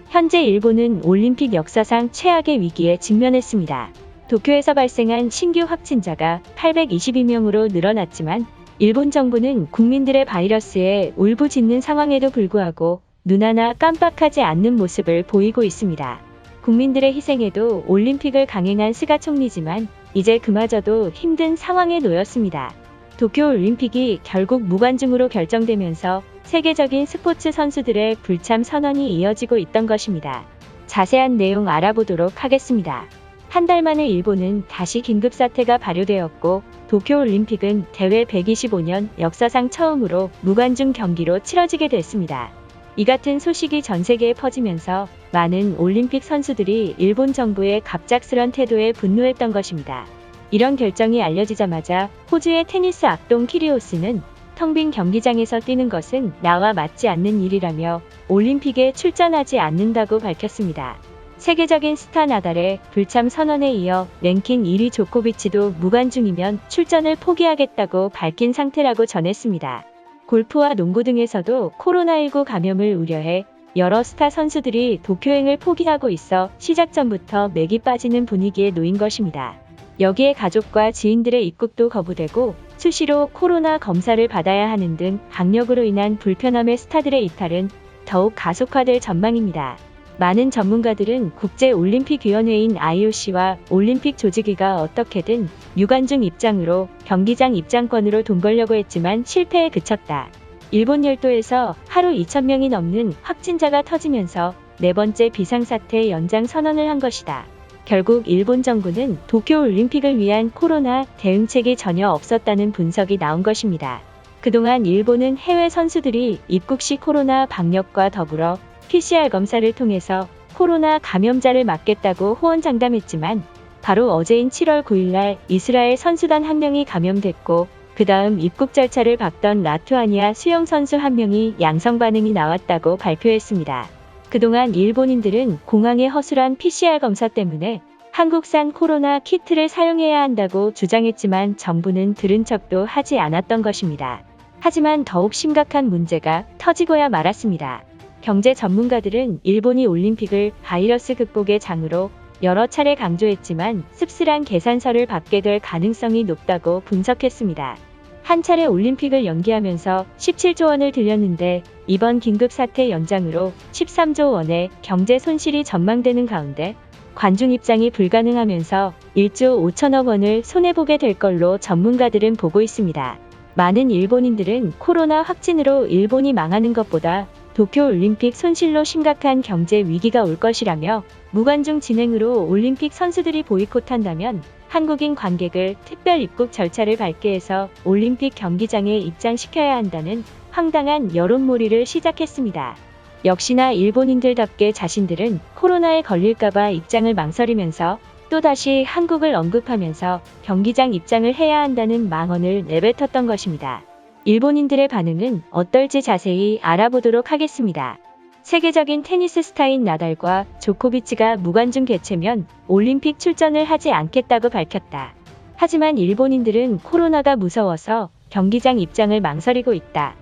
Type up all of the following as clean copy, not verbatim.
현재 일본은 올림픽 역사상 최악의 위기에 직면했습니다. 도쿄에서 발생한 신규 확진자가 822명으로 늘어났지만 일본 정부는 국민들의 바이러스에 울부짖는 상황에도 불구하고 눈 하나 깜빡하지 않는 모습을 보이고 있습니다. 국민들의 희생에도 올림픽을 강행한 스가 총리지만 이제 그마저도 힘든 상황에 놓였습니다. 도쿄올림픽이 결국 무관중으로 결정되면서 세계적인 스포츠 선수들의 불참 선언이 이어지고 있던 것입니다. 자세한 내용 알아보도록 하겠습니다. 한 달 만에 일본은 다시 긴급사태가 발효되었고 도쿄올림픽은 대회 125년 역사상 처음으로 무관중 경기로 치러지게 됐습니다. 이 같은 소식이 전 세계에 퍼지면서 많은 올림픽 선수들이 일본 정부의 갑작스런 태도에 분노했던 것입니다. 이런 결정이 알려지자마자 호주의 테니스 악동 키리오스는 텅 빈 경기장에서 뛰는 것은 나와 맞지 않는 일이라며 올림픽에 출전하지 않는다고 밝혔습니다. 세계적인 스타 나달의 불참 선언에 이어 랭킹 1위 조코비치도 무관중이면 출전을 포기하겠다고 밝힌 상태라고 전했습니다. 골프와 농구 등에서도 코로나19 감염을 우려해 여러 스타 선수들이 도쿄행을 포기하고 있어 시작 전부터 맥이 빠지는 분위기에 놓인 것입니다. 여기에 가족과 지인들의 입국도 거부되고 수시로 코로나 검사를 받아야 하는 등 방역으로 인한 불편함의 스타들의 이탈은 더욱 가속화될 전망입니다. 많은 전문가들은 국제올림픽위원회인 IOC와 올림픽 조직위가 어떻게든 무관중 입장으로 경기장 입장권으로 돈 벌려고 했지만 실패에 그쳤다. 일본 열도에서 하루 2,000명이 넘는 확진자가 터지면서 네 번째 비상사태 연장 선언을 한 것이다. 결국 일본 정부는 도쿄올림픽을 위한 코로나 대응책이 전혀 없었다는 분석이 나온 것입니다. 그동안 일본은 해외 선수들이 입국 시 코로나 방역과 더불어 PCR 검사를 통해서 코로나 감염자를 막겠다고 호언장담했지만 바로 어제인 7월 9일날 이스라엘 선수단 한 명이 감염됐고 그 다음 입국 절차를 밟던 라투아니아 수영 선수 한 명이 양성 반응이 나왔다고 발표했습니다. 그동안 일본인들은 공항의 허술한 PCR 검사 때문에 한국산 코로나 키트를 사용해야 한다고 주장했지만 정부는 들은 척도 하지 않았던 것입니다. 하지만 더욱 심각한 문제가 터지고야 말았습니다. 경제 전문가들은 일본이 올림픽을 바이러스 극복의 장으로 여러 차례 강조했지만 씁쓸한 계산서를 받게 될 가능성이 높다고 분석했습니다. 한 차례 올림픽을 연기하면서 17조 원을 들였는데 이번 긴급사태 연장으로 13조 원의 경제 손실이 전망되는 가운데 관중 입장이 불가능하면서 1조 5천억 원을 손해보게 될 걸로 전문가들은 보고 있습니다. 많은 일본인들은 코로나 확진으로 일본이 망하는 것보다 도쿄올림픽 손실로 심각한 경제 위기가 올 것이라며 무관중 진행으로 올림픽 선수들이 보이콧한다면 한국인 관객을 특별 입국 절차를 밟게 해서 올림픽 경기장에 입장시켜야 한다는 황당한 여론몰이를 시작했습니다. 역시나 일본인들답게 자신들은 코로나에 걸릴까봐 입장을 망설이면서 또다시 한국을 언급하면서 경기장 입장을 해야 한다는 망언을 내뱉었던 것입니다. 일본인들의 반응은 어떨지 자세히 알아보도록 하겠습니다. 세계적인 테니스 스타인 나달과 조코비치가 무관중 개최면 올림픽 출전을 하지 않겠다고 밝혔다. 하지만 일본인들은 코로나가 무서워서 경기장 입장을 망설이고 있다.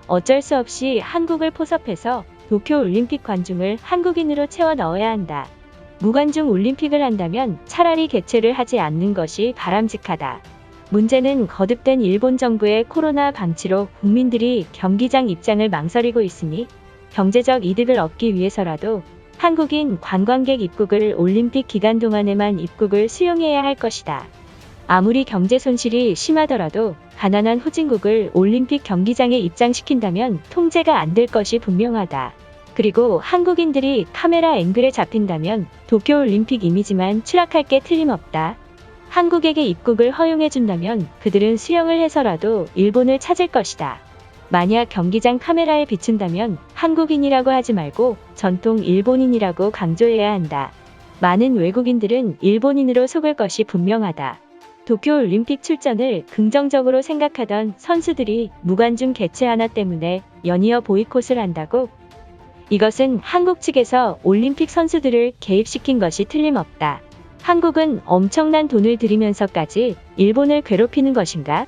어쩔 수 없이 한국을 포섭해서 도쿄올림픽 관중을 한국인으로 채워 넣어야 한다. 무관중 올림픽을 한다면 차라리 개최를 하지 않는 것이 바람직하다. 문제는 거듭된 일본 정부의 코로나 방치로 국민들이 경기장 입장을 망설이고 있으니 경제적 이득을 얻기 위해서라도 한국인 관광객 입국을 올림픽 기간 동안에만 입국을 수용해야 할 것이다. 아무리 경제 손실이 심하더라도 가난한 후진국을 올림픽 경기장에 입장시킨다면 통제가 안 될 것이 분명하다. 그리고 한국인들이 카메라 앵글에 잡힌다면 도쿄올림픽 이미지만 추락할 게 틀림없다. 한국에게 입국을 허용해준다면 그들은 수영을 해서라도 일본을 찾을 것이다. 만약 경기장 카메라에 비춘다면 한국인이라고 하지 말고 전통 일본인이라고 강조해야 한다. 많은 외국인들은 일본인으로 속을 것이 분명하다. 도쿄올림픽 출전을 긍정적으로 생각하던 선수들이 무관중 개최 하나 때문에 연이어 보이콧을 한다고? 이것은 한국 측에서 올림픽 선수들을 개입시킨 것이 틀림없다. 한국은 엄청난 돈을 들이면서까지 일본을 괴롭히는 것인가?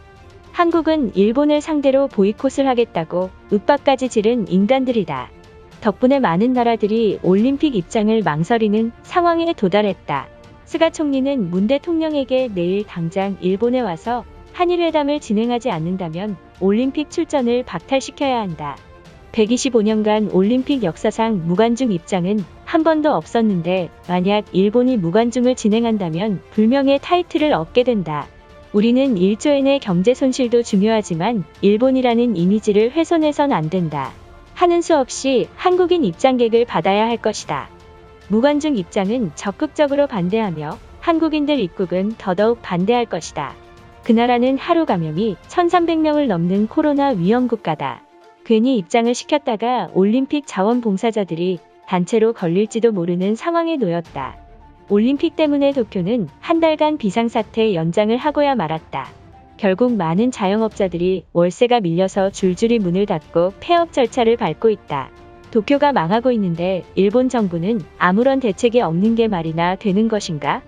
한국은 일본을 상대로 보이콧을 하겠다고 윽박까지 지른 인간들이다. 덕분에 많은 나라들이 올림픽 입장을 망설이는 상황에 도달했다. 스가 총리는 문 대통령에게 내일 당장 일본에 와서 한일회담을 진행하지 않는다면 올림픽 출전을 박탈시켜야 한다. 125년간 올림픽 역사상 무관중 입장은 한 번도 없었는데 만약 일본이 무관중을 진행한다면 불명예 타이틀을 얻게 된다. 우리는 1조엔의 경제 손실도 중요하지만 일본이라는 이미지를 훼손해선 안 된다. 하는 수 없이 한국인 입장객을 받아야 할 것이다. 무관중 입장은 적극적으로 반대하며 한국인들 입국은 더더욱 반대할 것이다. 그 나라는 하루 감염이 1300명을 넘는 코로나 위험 국가다. 괜히 입장을 시켰다가 올림픽 자원봉사자들이 단체로 걸릴지도 모르는 상황에 놓였다. 올림픽 때문에 도쿄는 한 달간 비상사태 연장을 하고야 말았다. 결국 많은 자영업자들이 월세가 밀려서 줄줄이 문을 닫고 폐업 절차를 밟고 있다. 도쿄가 망하고 있는데 일본 정부는 아무런 대책이 없는 게 말이나 되는 것인가?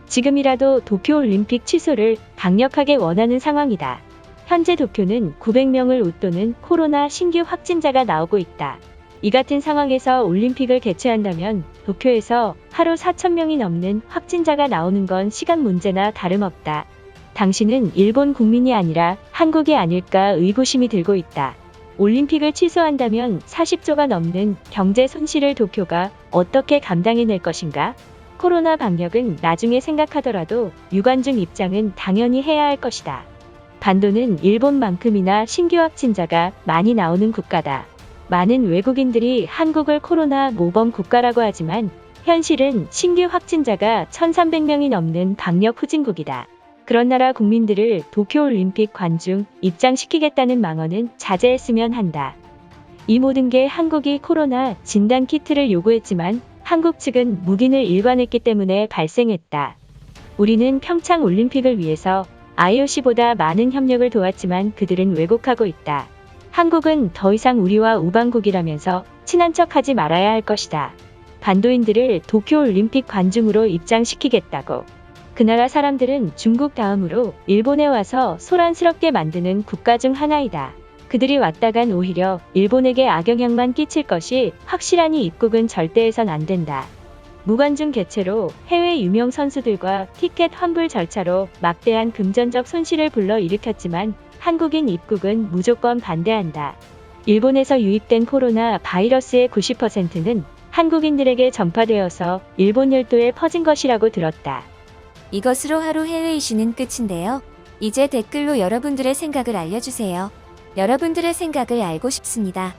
지금이라도 도쿄올림픽 취소를 강력하게 원하는 상황이다. 현재 도쿄는 900명을 웃도는 코로나 신규 확진자가 나오고 있다. 이 같은 상황에서 올림픽을 개최한다면 도쿄에서 하루 4,000명이 넘는 확진자가 나오는 건 시간 문제나 다름없다. 당신은 일본 국민이 아니라 한국이 아닐까 의구심이 들고 있다. 올림픽을 취소한다면 40조가 넘는 경제 손실을 도쿄가 어떻게 감당해낼 것인가? 코로나 방역은 나중에 생각하더라도 유관중 입장은 당연히 해야 할 것이다. 반도는 일본만큼이나 신규 확진자가 많이 나오는 국가다. 많은 외국인들이 한국을 코로나 모범 국가라고 하지만 현실은 신규 확진자가 1,300명이 넘는 방역 후진국이다. 그런 나라 국민들을 도쿄올림픽 관중 입장시키겠다는 망언은 자제했으면 한다. 이 모든 게 한국이 코로나 진단 키트를 요구했지만 한국 측은 묵인을 일관했기 때문에 발생했다. 우리는 평창 올림픽을 위해서 IOC보다 많은 협력을 도왔지만 그들은 왜곡하고 있다. 한국은 더 이상 우리와 우방국이라면서 친한 척하지 말아야 할 것이다. 반도인들을 도쿄올림픽 관중으로 입장시키겠다고. 그 나라 사람들은 중국 다음으로 일본에 와서 소란스럽게 만드는 국가 중 하나이다. 그들이 왔다간 오히려 일본에게 악영향만 끼칠 것이 확실하니 입국은 절대 해선 안 된다. 무관중 개최로 해외 유명 선수들과 티켓 환불 절차로 막대한 금전적 손실을 불러일으켰지만 한국인 입국은 무조건 반대한다. 일본에서 유입된 코로나 바이러스의 90%는 한국인들에게 전파되어서 일본 열도에 퍼진 것이라고 들었다. 이것으로 하루 해외 이슈는 끝인데요. 이제 댓글로 여러분들의 생각을 알려주세요. 여러분들의 생각을 알고 싶습니다.